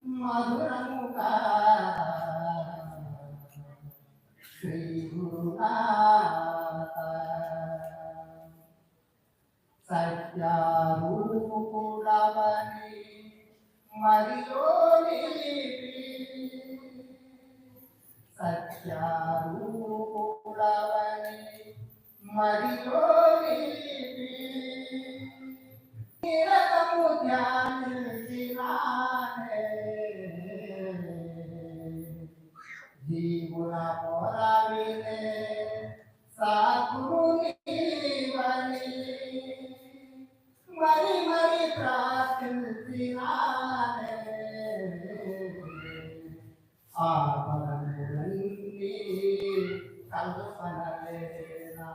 मधुरमुखा श्री गुरुनाथ सत्यारूपुडवनि मदिलो निलिपि सत्यारूपुडवनि मदिलो निलिपि निरतमु ध्यानिल्सिनाने जीवना पोराविने सद्गुरु नीवनि मरी मरी प्रार्थिल्सिनाने आपनमुलन्नी कल्पनलेना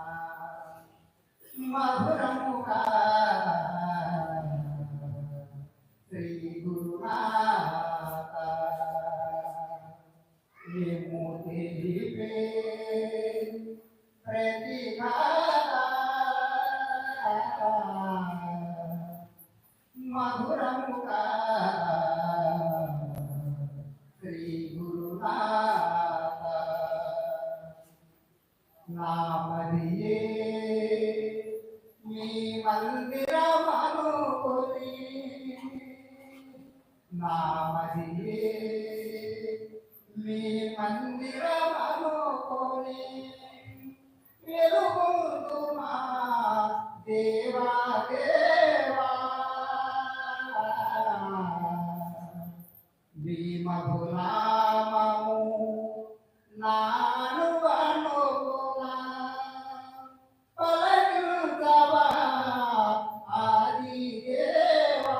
मधुरमुखा श्री गुरुनाथ विमुक्ति पे प्रतिघाता मधुरमुखा श्री गुरुनाथ नाम दिए मी मंदिर मनुपुरी नाम दिए मी मंदिर मनुपुरी वेलुगुंतुमा देवा देवा भीमभुनाममु नानु अनुगुना पलकिंतवा आदिदेवा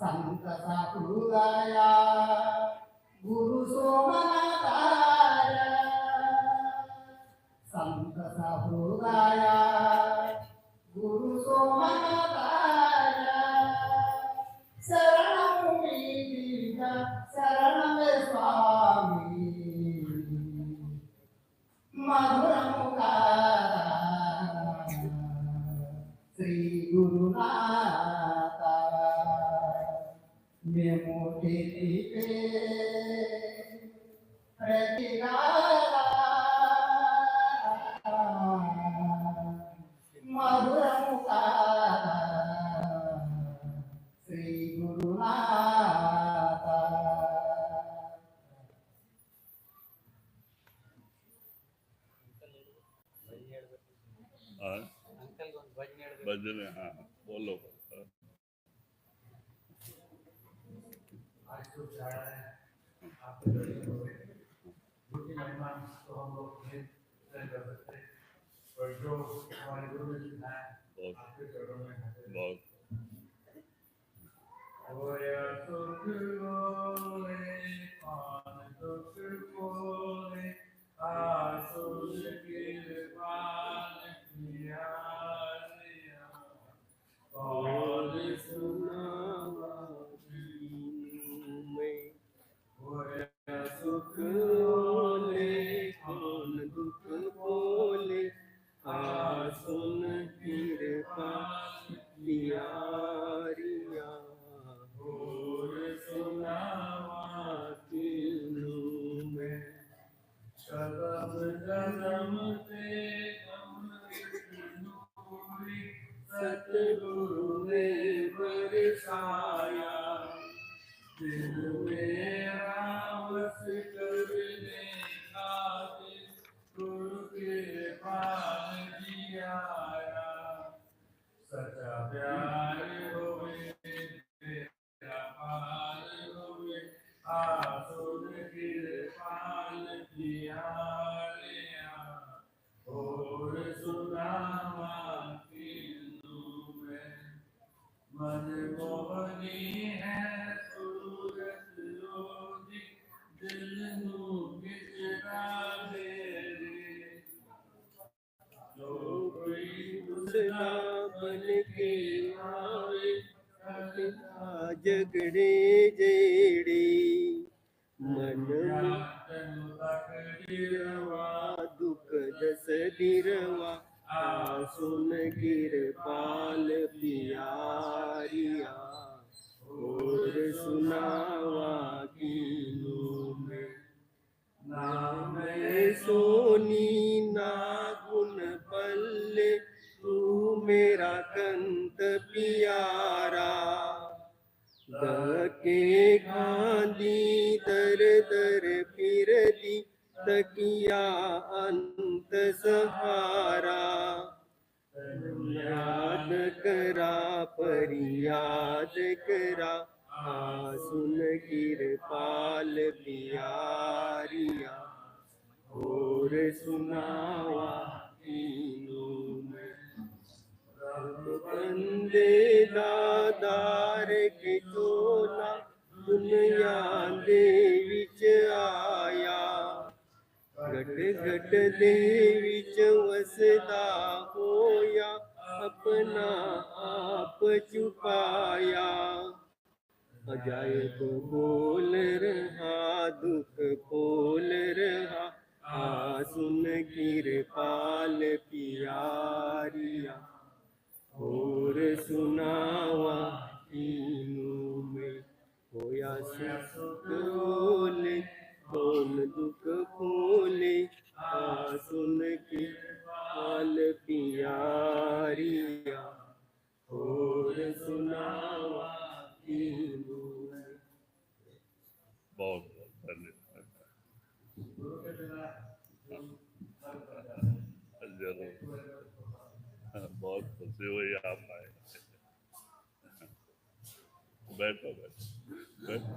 संत सहृदय गुरु सोमनाथाय संत सहृदय गुरु सोमनाथाय शरणं मीरा शरणं स्वामी मधुरमुखा श्री गुरुनाथ विमुक्ति पे प्रतिघाता मधुरमुखा श्री गुरुनाथ भजन हाँ बोलो। आज तो जा रहा है आपके दर्शन हो गए गुरु की महिमा तो हम लोग नहीं कर सकते और जो हमारे गुरु ने सिखाया आपके चरणों में बहुत ओया सुख बोले पान दुख बोले आसुर कृपाल किया और सुनावा ओया सुख बोले पान दुख बोले आसुन कृपाल किया कदम कदम पे सतगुरु ने बरसाया दिल मेरा बस करने खातिर गुरु के पास दिया सच्चा प्यार होवे तेरा पाल होवे आसुर कृपाल किया और सुनावा किनु में मन मोहनी है सूरत रोजी दिल नू बिचरा दे जो कोई दूसरा बन के आवे जगड़े जेड़े मन दुख दस दिरवा सुन कृपाल पियारिया अंत प्यारा। दके खांदी दर दर फिर दी तकिया अंत सहारा। याद करा परियाद करा सुन किरपाल प्यारिया। और सुनावा कीनों में बंदे दादार के चोला दुनिया दे विच आया। घट घट दे विच वसदा होया अपना आप छुपाया। अजायब बोल रहा दुख बोल रहा सुन किरपाल प्यारिया। और सुनावा कीनों में होया सुख बोले कौन दुख खोले सुन किरपाल प्यारिया। और सुनावा कीनों में। बहुत बहुत धन्यवाद। गुरु के बिना जरूर, बहुत खुशी हुई आप आए। बैठो बैठो बैठो।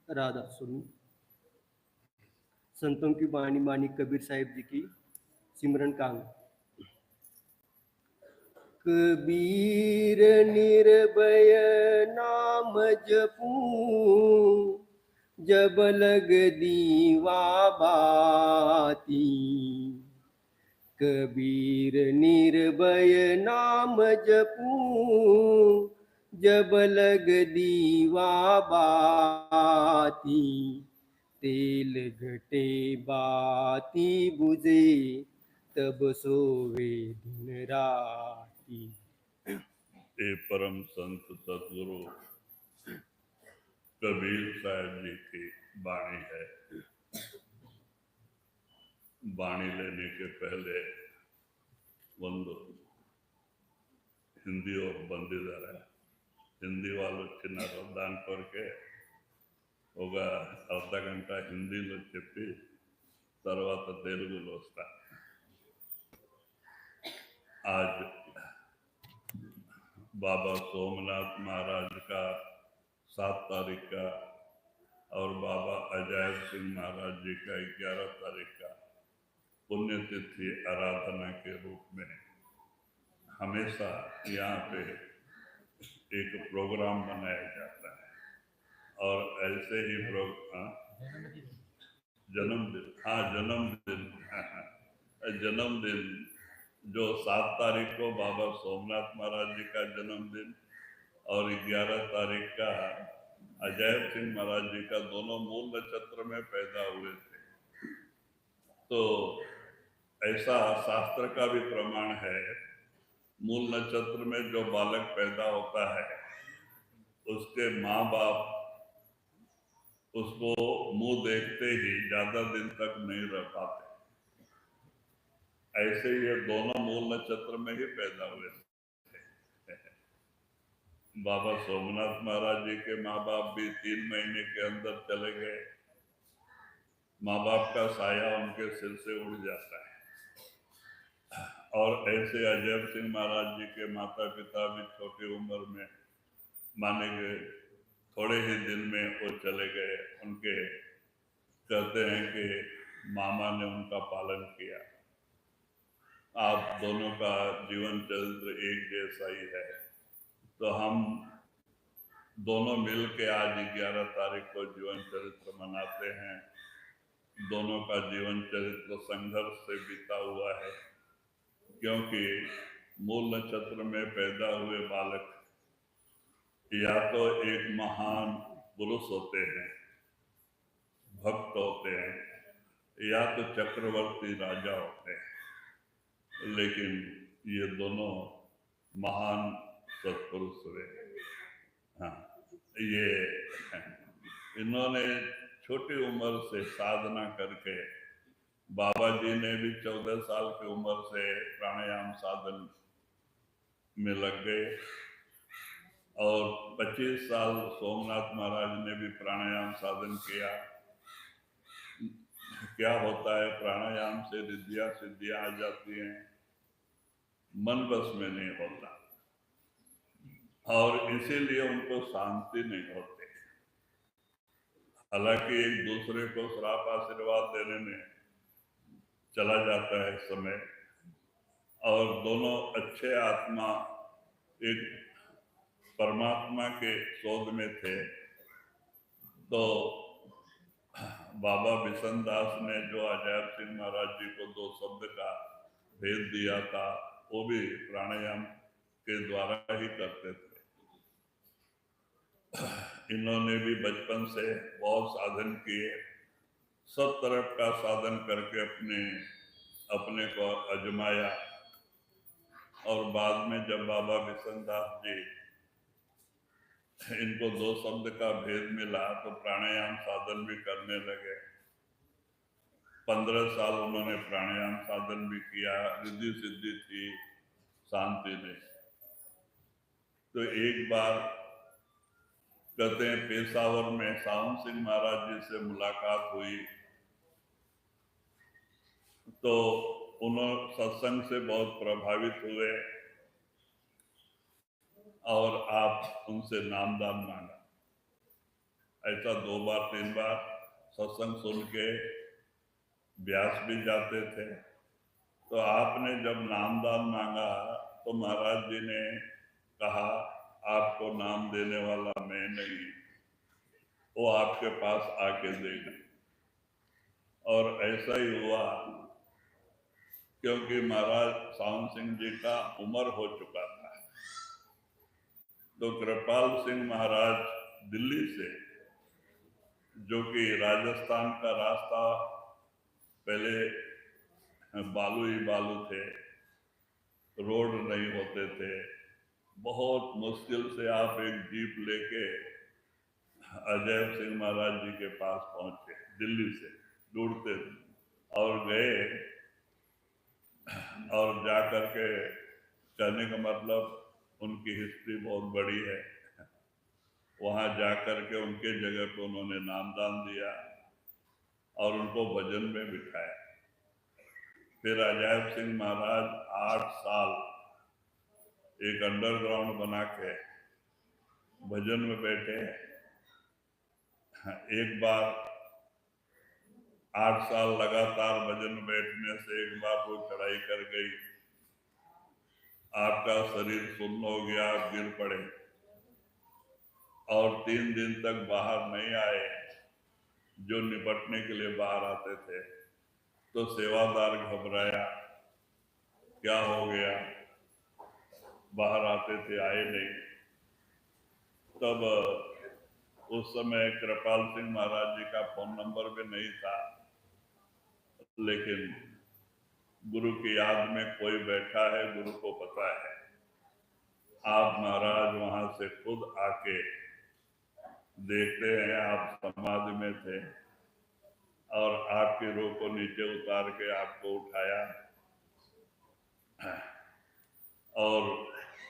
राधा सुनी। संतों की बाणी मानी कबीर साहिब जी की सिमरन कांग। कबीर निर्भय नाम जपूं जब लग दीवा बाती। कबीर निर्भय नाम जपूं जब लग दीवा बाती। तेल घटे बाती बुझे तब सोवे दिन राती। ये परम संत सदगुरु कबीर साहब जी की वाणी है। वाणी लेने के पहले ಒಂದು ಹಿಂದಿ ಅವರು ಬಂದಿದ್ದಾರೆ. ಹಿಂದಿ వాళ్ళు చిన్నారు దాని కొరకే ఒక అర్ధ గంట హిందీలో చెప్పి తర్వాత తెలుగులో వస్తా. आज बाबा सोमनाथ महाराज का 7 तारीख का और बाबा अजय सिंह महाराज जी का 11 तारीख का पुण्यतिथि आराधना के रूप में हमेशा यहाँ पे एक प्रोग्राम बनाया जाता है। और ऐसे ही जन्मदिन, हाँ जन्मदिन जो 7 तारीख को बाबा सोमनाथ महाराज जी का जन्मदिन और 11 तारीख का अजय सिंह महाराज जी का, दोनों मूल नक्षत्र में पैदा हुए थे। तो ऐसा शास्त्र का भी प्रमाण है। मूल नक्षत्र में जो बालक पैदा होता है उसके माँ बाप उसको मुंह देखते ही ज्यादा दिन तक नहीं रह पाते। ऐसे ये दोनों मूल नक्षत्र में ही पैदा हुए थे। बाबा सोमनाथ महाराज जी के माँ बाप भी 3 महीने के अंदर चले गए। माँ बाप का साया उनके सिर से उड़ जाता है। और ऐसे अजय सिंह महाराज जी के माता पिता भी छोटी उम्र में माने गए। थोड़े ही दिन में वो चले गए। उनके कहते हैं कि मामा ने उनका पालन किया। आप दोनों का जीवन चरित्र एक जैसा ही है। तो हम दोनों मिल के आज 11 तारीख को जीवन चरित्र मनाते हैं। दोनों का जीवन चरित्र संघर्ष से बीता हुआ है, क्योंकि मूल नक्षत्र में पैदा हुए बालक या तो एक महान पुरुष होते हैं, भक्त होते हैं, या तो चक्रवर्ती राजा होते हैं, लेकिन ये दोनों महान सत्पुरुष हुए। हाँ, ये इन्होंने छोटी उम्र से साधना करके, बाबा जी ने भी 14 साल की उम्र से प्राणायाम साधन में लग गए और 25 साल सोमनाथ महाराज ने भी प्राणायाम साधन किया। क्या होता है, प्राणायाम से रिद्धियां सिद्धियां आ जाती हैं, मन बस में नहीं होता और इसीलिए उनको शांति नहीं होती। हालांकि एक दूसरे को श्राप आशीर्वाद देने में चला जाता है समय, और दोनों अच्छे आत्मा एक परमात्मा के शोध में थे। तो बाबा बिशन दास ने जो अजैब सिंह महाराज जी को 2 शब्द का भेद दिया था, वो भी प्राणायाम के द्वारा ही करते थे। इन्होंने भी बचपन से बहुत साधन किए, सब तरफ का साधन करके अपने को आजमाया, और बाद में जब बाबा बिशन दास जी इनको 2 शब्द का भेद मिला तो प्राणायाम साधन भी करने लगे। 15 साल उन्होंने प्राणायाम साधन भी किया, रिद्धि सिद्धि थी, शांति नहीं। तो एक बार कहते हैं पेशावर में सावन सिंह महाराज जी से मुलाकात हुई, तो उन्होंने सत्संग से बहुत प्रभावित हुए और आप उनसे नामदान मांगा। ऐसा 2 बार 3 बार सत्संग सुन के ब्यास भी जाते थे। तो आपने जब नामदान मांगा तो महाराज जी ने कहा, आपको नाम देने वाला मैं नहीं, वो आपके पास आके देगा। और ऐसा ही हुआ, क्योंकि महाराज सावन सिंह जी का उम्र हो चुका था। तो कृपाल सिंह महाराज दिल्ली से, जो कि राजस्थान का रास्ता पहले बालू ही बालू थे, रोड नहीं होते थे, बहुत मुश्किल से आप एक जीप लेके अजैब सिंह महाराज जी के पास पहुंचे, दिल्ली से ढूंढते और गए। और जा करके, कहने का मतलब उनकी हिस्ट्री बहुत बड़ी है, वहां जा करके उनके जगह पे उन्होंने नामदान दिया और उनको भजन में बिठाया। फिर अजैब सिंह महाराज 8 साल एक अंडरग्राउंड बना के भजन में बैठे। एक बार 8 साल लगातार भजन में बैठने से एक बार वो चढ़ाई कर गई, आपका शरीर सुन्न हो गया, आप गिर पड़े और 3 दिन तक बाहर नहीं आए। जो निपटने के लिए बाहर आते थे तो सेवादार घबराया, क्या हो गया, बाहर आते थे, आए नहीं। तब उस समय कृपाल सिंह महाराज जी का फोन नंबर भी नहीं था, लेकिन गुरु की याद में कोई बैठा है, गुरु को पता है। आप महाराज वहां से खुद आके देखते हैं, आप समाधि में थे और आपकी रूह को नीचे उतार के आपको उठाया और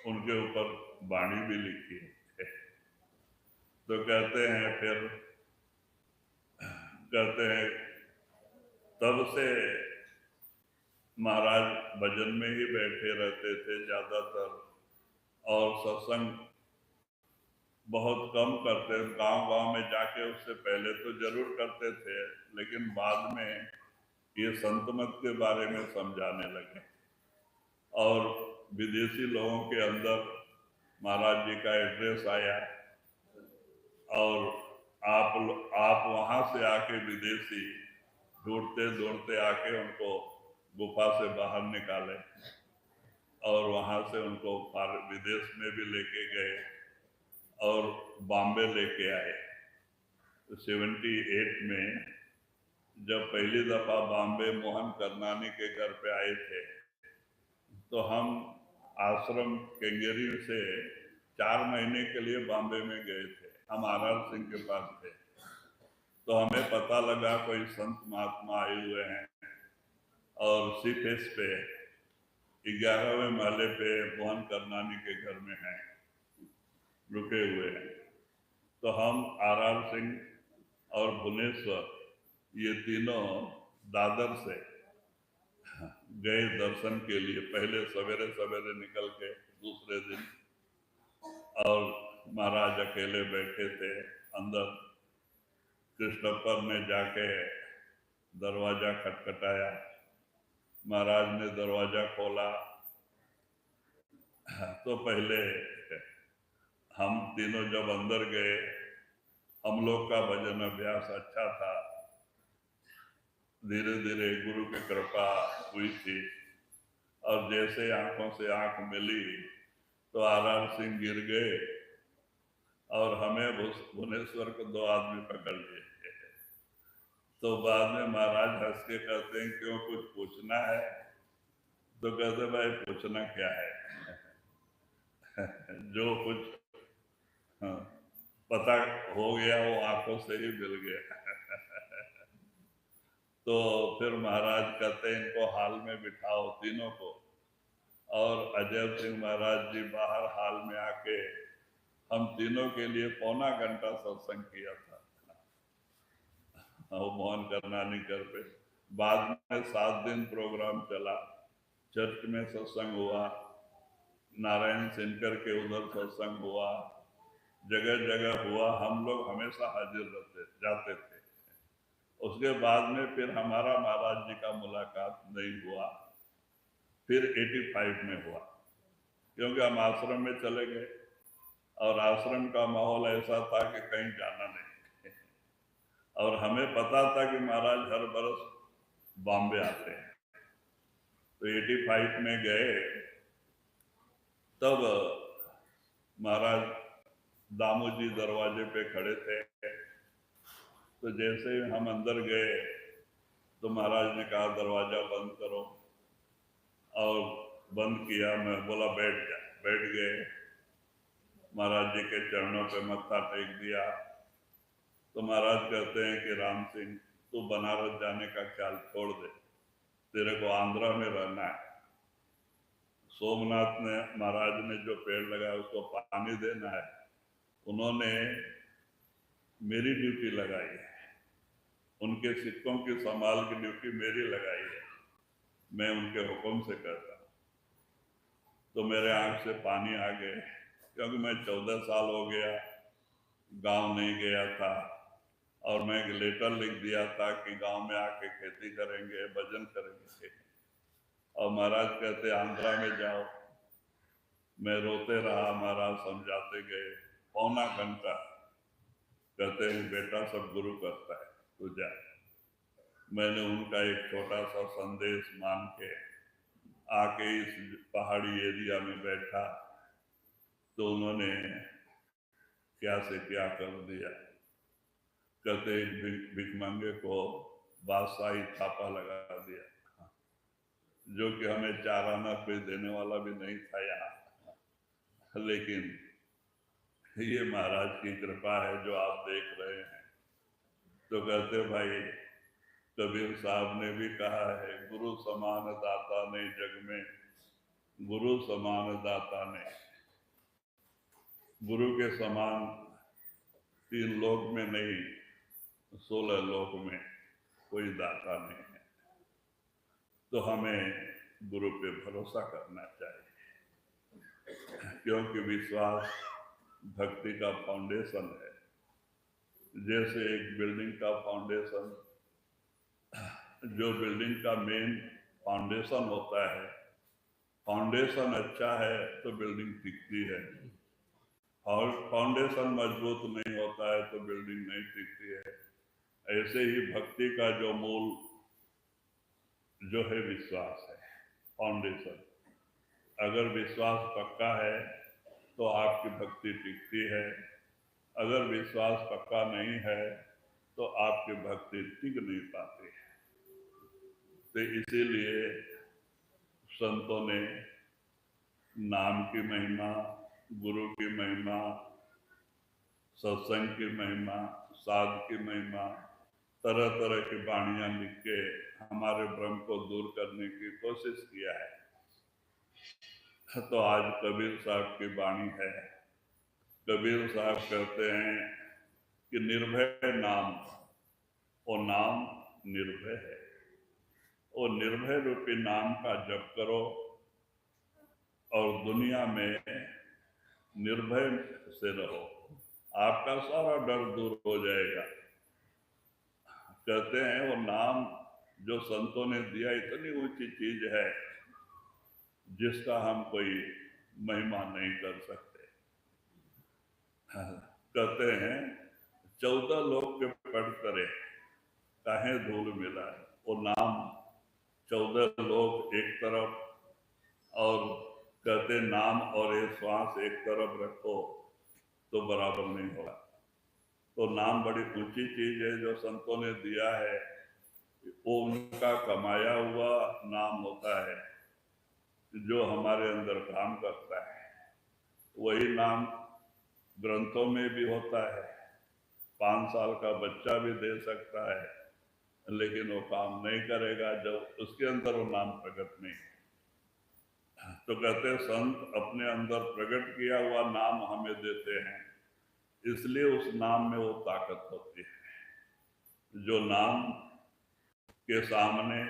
उनके ऊपर वाणी भी लिखी है। तो कहते हैं, फिर कहते हैं तब से महाराज भजन में ही बैठे रहते थे ज्यादातर, और सत्संग बहुत कम करते। गांव-गांव में जाके उससे पहले तो जरूर करते थे, लेकिन बाद में ये संत मत के बारे में समझाने लगे और विदेशी लोगों के अंदर महाराज जी का एड्रेस आया और आप वहां से आके विदेशी ढूंढते ढूंढते आके उनको गुफा से बाहर निकाले और वहां से उनको विदेश में भी लेके गए और बॉम्बे लेके आए। तो 78 में जब पहली दफा बॉम्बे मोहन करनानी के घर पे आए थे तो हम आश्रम केंगेरी से 4 महीने के लिए बॉम्बे में गए थे। हम आर सिंह के पास थे तो हमें पता लगा कोई संत महात्मा आए हुए हैं और सीफेस पे 11वें महले पे मोहन करनानी के घर में हैं, रुके हुए हैं। तो हम आर सिंह और भुवनेश्वर ये तीनों दादर से गए दर्शन के लिए। पहले सवेरे सवेरे निकल के दूसरे दिन, और महाराज अकेले बैठे थे अंदर। कृष्णप्पर ने जाके दरवाजा खटखटाया, महाराज ने दरवाजा खोला तो पहले हम तीनों जब अंदर गए, हम लोग का भजन अभ्यास अच्छा था, धीरे धीरे गुरु की कृपा हुई थी। और जैसे आंखों से आंख मिली तो आर सिंह गिर गए और हमें भुवनेश्वर को 2 आदमी पकड़ लिए। तो बाद में महाराज हंस के कहते हैं क्यों, कुछ पूछना है? तो कहते भाई पूछना क्या है जो कुछ पता हो गया वो आंखों से ही मिल गया। तो फिर महाराज कहते हैं इनको हाल में बिठाओ तीनों को, और अजय सिंह महाराज जी बाहर हाल में आके हम तीनों के लिए पौना घंटा सत्संग किया था वो मोहन करनानी घर पे। बाद में 7 दिन प्रोग्राम चला, चर्च में सत्संग हुआ, नारायण सिनकर के उधर सत्संग हुआ, जगह जगह हुआ। हम लोग हमेशा हाजिर रहते जाते थे। उसके बाद में फिर हमारा महाराज जी का मुलाकात नहीं हुआ, फिर 85 में हुआ, क्योंकि हम आश्रम में चले गए और आश्रम का माहौल ऐसा था कि कहीं जाना नहीं। और हमें पता था कि महाराज हर बरस बॉम्बे आते हैं। तो 85 में गए, तब महाराज दामू जी दरवाजे पे खड़े थे। तो जैसे हम अंदर गए तो महाराज ने कहा दरवाजा बंद करो, और बंद किया। मैं बोला बैठ जा, बैठ गए। महाराज जी के चरणों पे मत्था टेक दिया। तो महाराज कहते हैं कि राम सिंह तू बनारस जाने का ख्याल छोड़ दे, तेरे को आंध्रा में रहना है। सोमनाथ ने महाराज ने जो पेड़ लगाया उसको पानी देना है। उन्होंने मेरी ड्यूटी लगाई है, उनके सिक्कों की संभाल की ड्यूटी मेरी लगाई है, मैं उनके हुक्म से करता हूँ। तो मेरे आंख से पानी आ गए, क्योंकि मैं 14 साल हो गया गांव नहीं गया था, और मैं एक लेटर लिख दिया था कि गांव में आके खेती करेंगे, भजन करेंगे। और महाराज कहते आंध्रा में जाओ। मैं रोते रहा, महाराज समझाते गए पौना घंटा। कहते हैं बेटा सब गुरु करता है, तू जा। मैंने उनका एक छोटा सा संदेश मान के आके इस पहाड़ी एरिया में बैठा, तो उन्होंने क्या से क्या कर दिया। कहते भिखमंगे को बादशाही थापा लगा दिया, जो कि हमें 4 आना कोई देने वाला भी नहीं था यहाँ। लेकिन ये महाराज की कृपा है जो आप देख रहे हैं। तो कहते भाई कबीर साहब ने भी कहा है, गुरु समान दाता नहीं जग में, गुरु समान दाता नहीं। गुरु के समान 3 लोक में नहीं, 16 लोक में कोई दाता नहीं है। तो हमें गुरु पे भरोसा करना चाहिए, क्योंकि विश्वास भक्ति का फाउंडेशन है। जैसे एक बिल्डिंग का फाउंडेशन, जो बिल्डिंग का मेन फाउंडेशन होता है, फाउंडेशन अच्छा है तो बिल्डिंग टिकती है, और फाउंडेशन मजबूत नहीं होता है तो बिल्डिंग नहीं टिकती है। ऐसे ही भक्ति का जो मूल जो है विश्वास है, फाउंडेशन। अगर विश्वास पक्का है तो आपकी भक्ति टिकती है। अगर विश्वास पक्का नहीं है तो आपकी भक्ति टिक नहीं पाती। तो इसीलिए संतों ने नाम की महिमा, गुरु की महिमा, सत्संग की महिमा, साध की महिमा, तरह तरह की वाणियां लिख के हमारे भ्रम को दूर करने की कोशिश किया है। तो आज कबीर साहब की वाणी है। कबीर साहब कहते हैं कि निर्भय नाम, वो नाम निर्भय है। वो निर्भय रूपी नाम का जप करो और दुनिया में निर्भय से रहो, आपका सारा डर दूर हो जाएगा। कहते हैं वो नाम जो संतों ने दिया इतनी ऊंची चीज है जिसका हम कोई महिमा नहीं कर सकते। कहते हैं 14 लोग के पढ़ करे काहे धूल मिला है। वो नाम 14 लोग एक तरफ, और कहते नाम और ये श्वास एक तरफ रखो तो बराबर नहीं होगा। तो नाम बड़ी ऊंची चीज है जो संतों ने दिया है। वो उनका कमाया हुआ नाम होता है जो हमारे अंदर काम करता है। वही नाम ग्रंथों में भी होता है। 5 साल का बच्चा भी दे सकता है, लेकिन वो काम नहीं करेगा जब उसके अंदर वो नाम प्रकट नहीं। तो कहते संत अपने अंदर प्रकट किया हुआ नाम हमें देते हैं, इसलिए उस नाम में वो ताकत होती है। जो नाम के सामने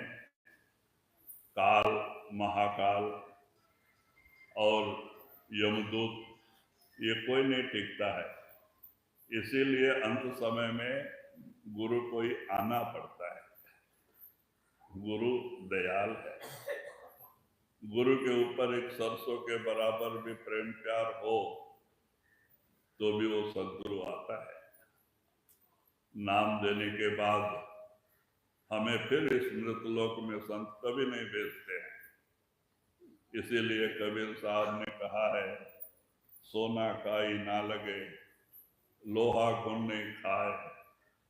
काल, महाकाल और यमदूत ये कोई नहीं टिकता है। इसीलिए अंत समय में गुरु को ही आना पड़ता है। गुरु दयाल है। गुरु के ऊपर एक सरसों के बराबर भी प्रेम प्यार हो तो भी वो सद्गुरु आता है। नाम देने के बाद हमें फिर इस मृतलोक में संत कभी नहीं भेजते हैं। इसीलिए कबीर साहब ने कहा है, सोना काई ना लगे, लोहा गुण नहीं खाए,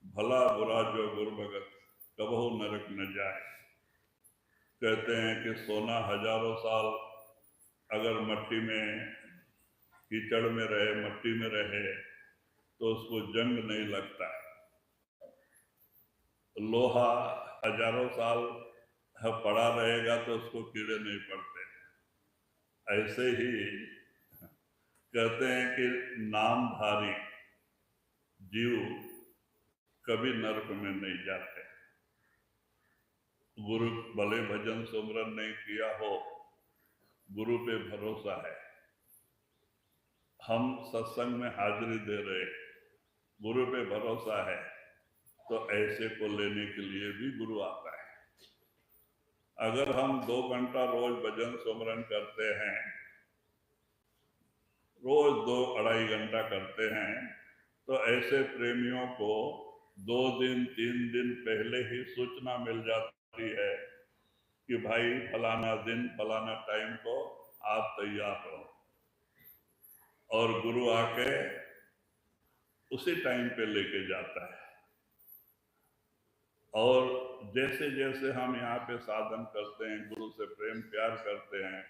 भला बुरा जो गुरु भगत कबहू नरक न जाए। कहते हैं कि सोना हजारों साल अगर मट्टी में, कीचड़ में रहे, मट्टी में रहे तो उसको जंग नहीं लगता है। लोहा हजारों साल पड़ा रहेगा तो उसको कीड़े नहीं पड़ते। ऐसे ही कहते हैं कि नामधारी जीव कभी नरक में नहीं जाते। गुरु भले भजन सुमरन नहीं किया हो, गुरु पे भरोसा है। हम सत्संग में हाजिरी दे रहे, गुरु पे भरोसा है, तो ऐसे को लेने के लिए भी गुरु आता है। अगर हम 2 घंटा रोज भजन सुमरन करते हैं, रोज 2-2.5 घंटा करते हैं, तो ऐसे प्रेमियों को 2 दिन 3 दिन पहले ही सूचना मिल जाती है कि भाई फलाना दिन फलाना टाइम को आप तैयार हो, और गुरु आके उसी टाइम पे लेके जाता है। और जैसे जैसे हम यहाँ पे साधन करते हैं, गुरु से प्रेम प्यार करते हैं,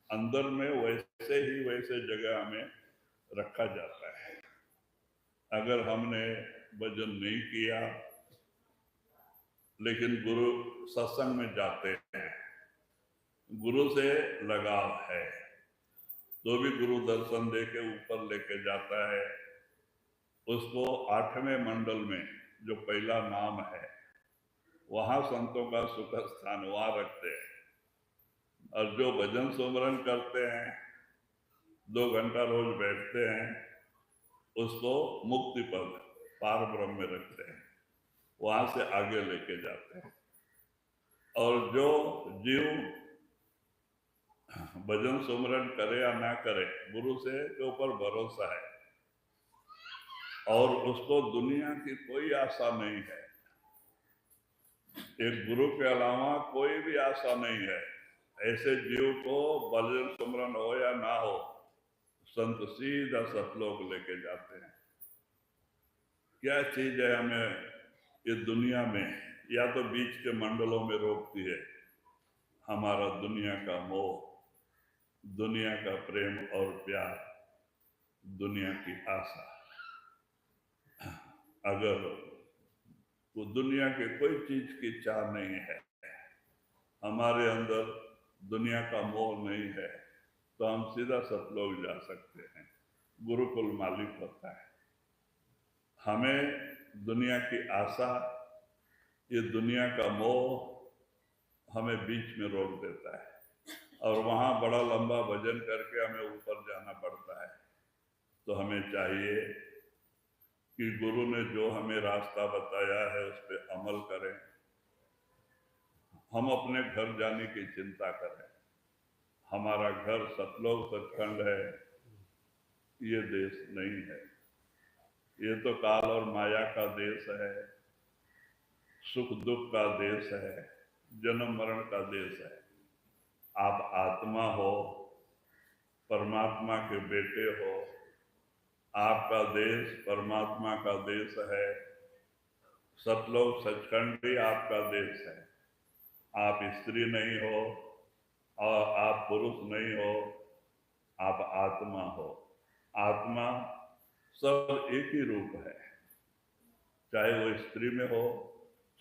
अंदर में वैसे ही वैसे जगह हमें रखा जाता है। अगर हमने भजन नहीं किया लेकिन गुरु सत्संग में जाते हैं, गुरु से लगाव है, तो भी गुरु दर्शन दे के ऊपर लेके जाता है। उसको 8वें मंडल में जो पहला नाम है, वहां संतों का सुख स्थान वहां रखते हैं। और जो भजन सुमरन करते हैं, 2 घंटा रोज बैठते हैं, उसको मुक्ति पद पार ब्रह्म में रखते हैं, वहां से आगे लेके जाते हैं। और जो जीव भजन सुमरन करे या ना करे, गुरु से के ऊपर भरोसा है और उसको दुनिया की कोई आशा नहीं है, एक गुरु के अलावा कोई भी आशा नहीं है, ऐसे जीव को भजन सुमरन हो या ना हो, संत सीधा सतलोक लेके जाते हैं। क्या चीज है हमें इस दुनिया में या तो बीच के मंडलों में रोकती है? हमारा दुनिया का मोह, दुनिया का प्रेम और प्यार, दुनिया की आशा। अगर वो दुनिया के कोई चीज की चाह नहीं है, हमारे अंदर दुनिया का मोह नहीं है, तो हम सीधा सतलोक जा सकते हैं। गुरुकुल मालिक होता है। हमें दुनिया की आशा, ये दुनिया का मोह हमें बीच में रोक देता है और वहां बड़ा लंबा भजन करके हमें ऊपर जाना पड़ता है। तो हमें चाहिए कि गुरु ने जो हमें रास्ता बताया है उस पर अमल करें। हम अपने घर जाने की चिंता करें। हमारा घर सतलोक सचखंड है, ये देश नहीं है। ये तो काल और माया का देश है, सुख दुख का देश है, जन्म मरण का देश है। आप आत्मा हो, परमात्मा के बेटे हो। आपका देश परमात्मा का देश है। सतलोक सचखंड ही आपका देश है। आप स्त्री नहीं हो और आप पुरुष नहीं हो, आप आत्मा हो। आत्मा सब एक ही रूप है, चाहे वो स्त्री में हो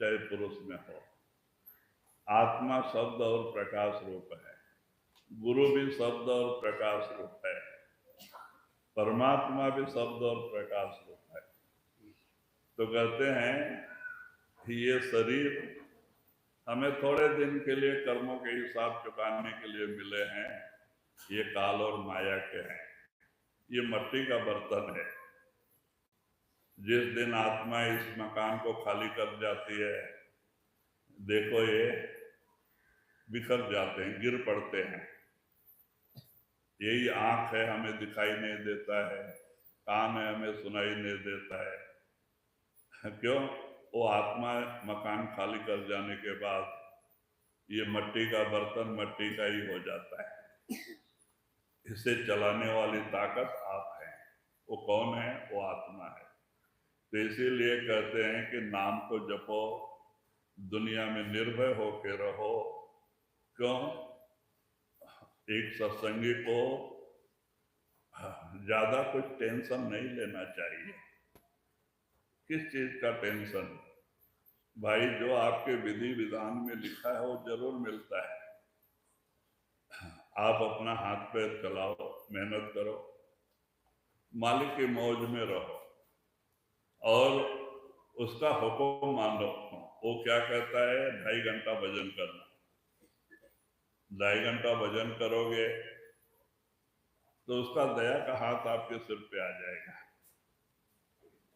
चाहे पुरुष में हो। आत्मा शब्द और प्रकाश रूप है। गुरु भी शब्द और प्रकाश रूप है। परमात्मा भी शब्द और प्रकाश रूप है। तो कहते हैं कि ये शरीर हमें थोड़े दिन के लिए कर्मों के हिसाब चुकाने के लिए मिले हैं। ये काल और माया के हैं। ये मिट्टी का बर्तन है। जिस दिन आत्मा इस मकान को खाली कर जाती है, देखो ये बिखर जाते हैं, गिर पड़ते हैं। यही आंख है, हमें दिखाई नहीं देता है। कान है, हमें सुनाई नहीं देता है। क्यों? वो आत्मा मकान खाली कर जाने के बाद ये मिट्टी का बर्तन मिट्टी का ही हो जाता है। इसे चलाने वाली ताकत आप है। वो कौन है? वो आत्मा है। तो इसीलिए कहते हैं कि नाम को जपो, दुनिया में निर्भय होके रहो। क्यों? एक सत्संगी को ज्यादा कुछ टेंशन नहीं लेना चाहिए। किस चीज का टेंशन? भाई, जो आपके विधि विधान में लिखा है वो जरूर मिलता है। आप अपना हाथ पैर चलाओ, मेहनत करो, मालिक की मौज में रहो और उसका हुक्म मानो। वो क्या कहता है? 2.5 घंटा भजन करना। 2.5 घंटा भजन करोगे तो उसका दया का हाथ आपके सिर पे आ जाएगा।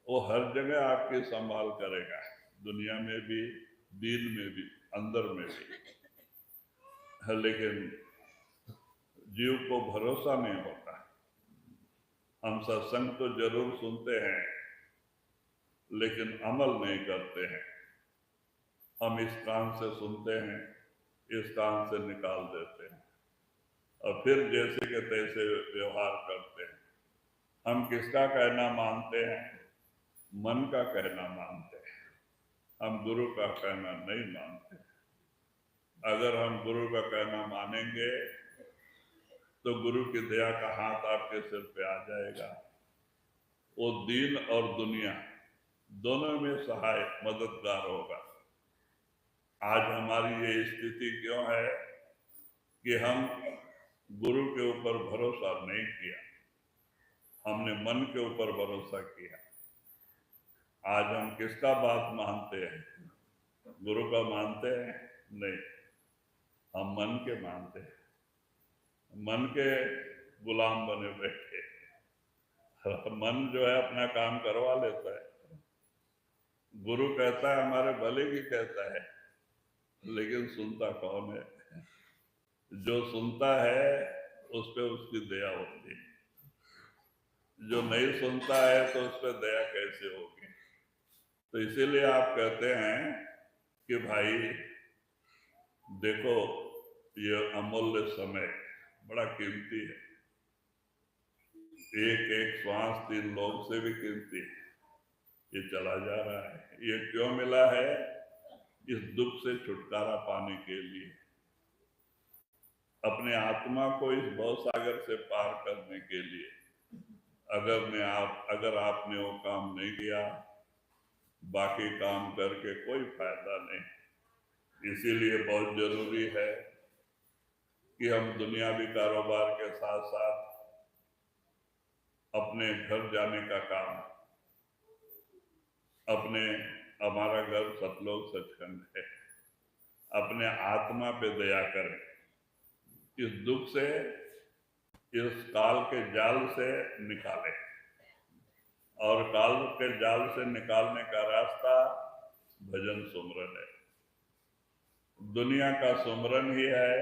वो हर जगह आपकी संभाल करेगा, दुनिया में भी, दीन में भी, अंदर में भी। लेकिन जीव को भरोसा नहीं होता। हम सत्संग तो जरूर सुनते हैं लेकिन अमल नहीं करते हैं। हम इस कान से सुनते हैं, इस कान से निकाल देते हैं और फिर जैसे के तैसे व्यवहार करते हैं। हम किसका कहना मानते हैं? मन का कहना मानते हैं। हम गुरु का कहना नहीं मानते। अगर हम गुरु का कहना मानेंगे तो गुरु की दया का हाथ आपके सिर पे आ जाएगा। वो दीन और दुनिया दोनों में सहाय मददगार होगा। आज हमारी ये स्थिति क्यों है कि हम गुरु के ऊपर भरोसा नहीं किया, हमने मन के ऊपर भरोसा किया। आज हम किसका बात मानते हैं? गुरु का मानते हैं? नहीं, हम मन के मानते हैं। मन के गुलाम बने बैठे। मन जो है अपना काम करवा लेता है। गुरु कहता है हमारे भले की कहता है, लेकिन सुनता कौन है? जो सुनता है उस पर उसकी दया होती है। जो नहीं सुनता है तो उस पर दया कैसे होगी? तो इसीलिए आप कहते हैं कि भाई देखो, ये अमूल्य समय बड़ा कीमती है। एक एक श्वास 3 लोग से भी कीमती है। ये चला जा रहा है। ये क्यों मिला है? इस दुख से छुटकारा पाने के लिए, अपने आत्मा को इस भवसागर से पार करने के लिए। अगर आपने वो काम नहीं किया, बाकी काम करके कोई फायदा नहीं। इसीलिए बहुत जरूरी है कि हम दुनियावी कारोबार के साथ साथ अपने घर जाने का काम, हमारा घर सतलोक सचखंड है, अपने आत्मा पे दया करें। इस दुख से, इस काल के जाल से निकालें। और काल के जाल से निकालने का रास्ता भजन सुमरन है। दुनिया का सुमरन ही है,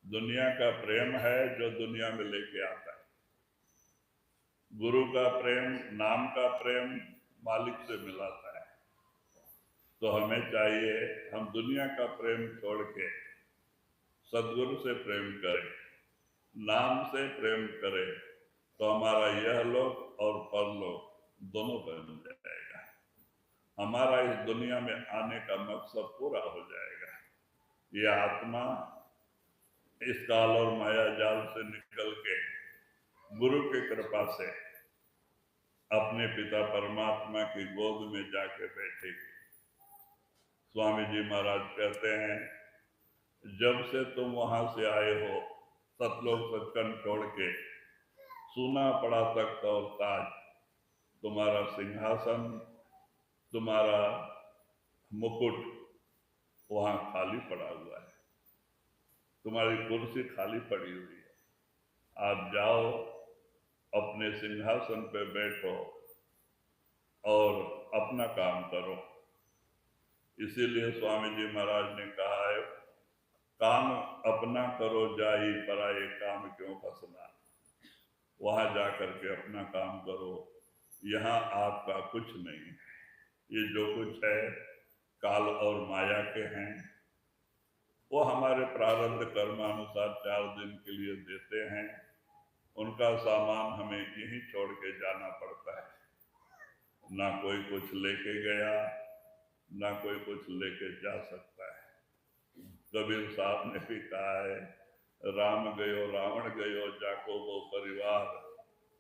दुनिया का प्रेम है जो दुनिया में लेके आता है। गुरु का प्रेम, नाम का प्रेम मालिक से मिलाता है। तो हमें चाहिए हम दुनिया का प्रेम छोड़ के सदगुरु से प्रेम करें, नाम से प्रेम करें, तो हमारा यह लोक और परलोक दोनों बन जाएगा। हमारा इस दुनिया में आने का मकसद पूरा हो जाएगा। ये आत्मा इस काल और माया जाल से निकल के गुरु की कृपा से अपने पिता परमात्मा की गोद में जाके बैठेगी। स्वामी जी महाराज कहते हैं, जब से तुम वहां से आए हो सतलोक सचखंड छोड़ के, सूना पड़ा तख्त और ताज, तुम्हारा सिंहासन, तुम्हारा मुकुट वहां खाली पड़ा हुआ है, तुम्हारी कुर्सी खाली पड़ी हुई है। आप जाओ, अपने सिंहासन पे बैठो और अपना काम करो। इसीलिए स्वामी जी महाराज ने कहा है, काम अपना करो जाई पराये काम क्यों फसना। वहां जाकर के अपना काम करो, यहाँ आपका कुछ नहीं है। ये जो कुछ है काल और माया के हैं, वो हमारे प्रारब्ध कर्मानुसार 4 दिन के लिए देते हैं। उनका सामान हमें यहीं छोड़ के जाना पड़ता है। ना कोई कुछ लेके गया, ना कोई कुछ लेके जा सकता है। कबीर साहब ने भी कहा है, राम गयो रावण गयो जाको वो परिवार,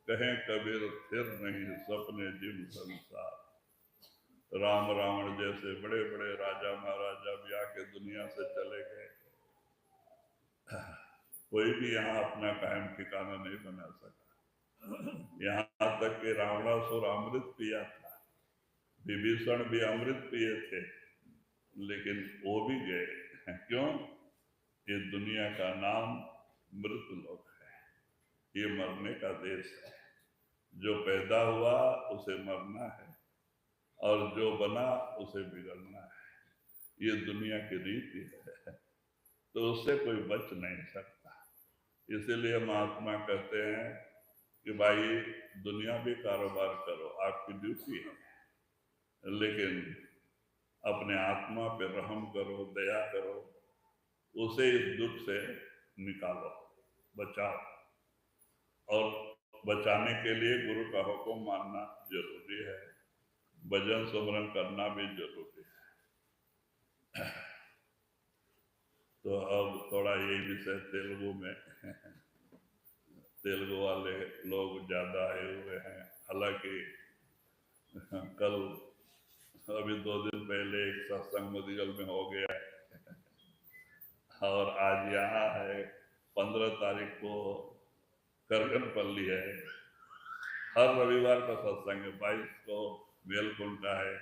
कहें कबीर फिर नहीं सपने जिम संसार। राम रावण जैसे बड़े बड़े राजा महाराजा भी आके दुनिया से चले गए, कोई भी यहाँ अपना कायम ठिकाना नहीं बना सका। यहाँ तक कि रावणासुर अमृत पिया था, विभीषण भी अमृत पिए थे, लेकिन वो भी गए। क्यों? ये दुनिया का नाम मृत लोक है, ये मरने का देश है। जो पैदा हुआ उसे मरना है, और जो बना उसे बिगड़ना है। ये दुनिया की रीति है, तो उससे कोई बच नहीं सकता। इसीलिए महात्मा कहते हैं कि भाई दुनियावी कारोबार करो, आपकी ड्यूटी है, लेकिन अपने आत्मा पे रहम करो, दया करो, उसे इस दुख से निकालो, बचाओ। और बचाने के लिए गुरु का हुक्म मानना जरूरी है, भजन सुमरन करना भी जरूरी है। तो अब थोड़ा यही विषय तेलुगु में, तेलुगु वाले लोग ज्यादा आए हुए हैं। हालांकि कल अभी 2 दिन पहले एक सत्संग मदिगल में हो गया और आज यहाँ है। 15 तारीख को करगनपल्ली है। हर रविवार का सत्संग है। 22 को मेलकुंटा है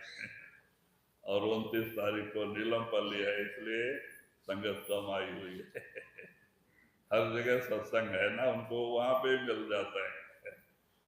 और 29 तारीख को नीलमपल्ली है। इसलिए संगत कम आई हुई है। हर जगह सत्संग है ना, उनको वहां पे मिल जाता है।